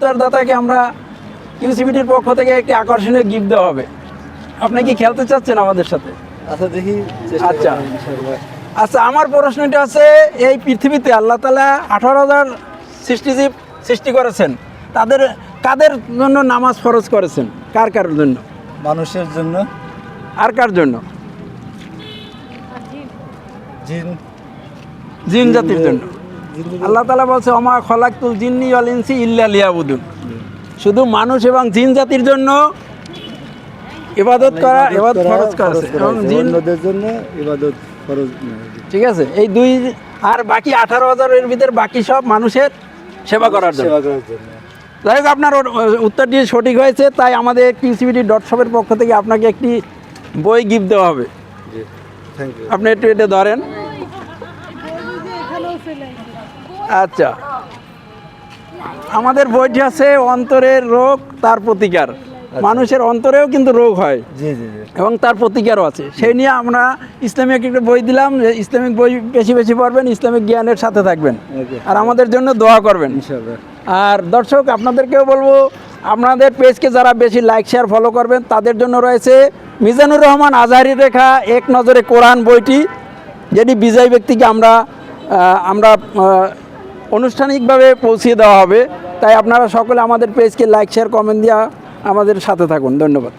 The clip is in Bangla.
উত্তরদাতাকে আমরা ইউসিবিটির পক্ষ থেকে একটি আকর্ষণীয় গিফট দেওয়া হবে। আপনি কি খেলতে চাচ্ছেন আমাদের সাথে? আচ্ছা দেখি। আচ্ছা আচ্ছা, আমার প্রশ্নটা আছে, এই পৃথিবীতে আল্লাহ তাআলা 18,000 সৃষ্টিজীব সৃষ্টি করেছেন, তাদের কাদের জন্য নামাজ ফরজ করেছেন? কার কার জন্য? মানুষের জন্য। আর কার জন্য? জিন। জিন জাতির জন্য। আল্লাহ তাআলা বলছে ওমা খলাকতুল জিন্নি ওয়াল ইনসি ইল্লা লিয়াবুদুন, শুধু মানুষ এবং জিন জাতির জন্য ইবাদত করা, ইবাদত ফরজ করেছে, এবং জিনদের জন্য ইবাদত ফরজ। ঠিক আছে, এই দুই। আর বাকি 18,000-এর ভিতরে বাকি সব মানুষের সেবা করার জন্য। যাই হোক, আপনার উত্তরটি সঠিক হয়েছে, তাই আমাদের qcbt.shop-এর পক্ষ থেকে আপনাকে একটি বই গিফট দেওয়া হবে। Thank you. আপনি একটু এটা ধরেন। আচ্ছা, আমাদের বইটি আছে অন্তরের রোগ তার প্রতিকার। মানুষের অন্তরেও কিন্তু রোগ হয়, জি জি জি, এবং তার প্রতিকারও আছে। সেই নিয়ে আমরা ইসলামিক একটা বই দিলাম, যে ইসলামিক বই বেশি বেশি পড়বেন, ইসলামিক জ্ঞানের সাথে থাকবেন, আর আমাদের জন্য দোয়া করবেন ইনশাআল্লাহ। আর দর্শক, আপনাদেরকেও বলবো, আপনাদের পেজকে যারা বেশি লাইক শেয়ার ফলো করবেন তাদের জন্য রয়েছে মিজানুর রহমান আজহারি লেখা এক নজরে কোরআন বইটি, যেটি বিজয়ী ব্যক্তিকে আমরা আনুষ্ঠানিকভাবে পৌঁছিয়ে দেওয়া হবে। তাই আপনারা সকলে আমাদের পেজকে লাইক শেয়ার কমেন্ট দিয়ে আমাদের সাথে থাকুন। ধন্যবাদ।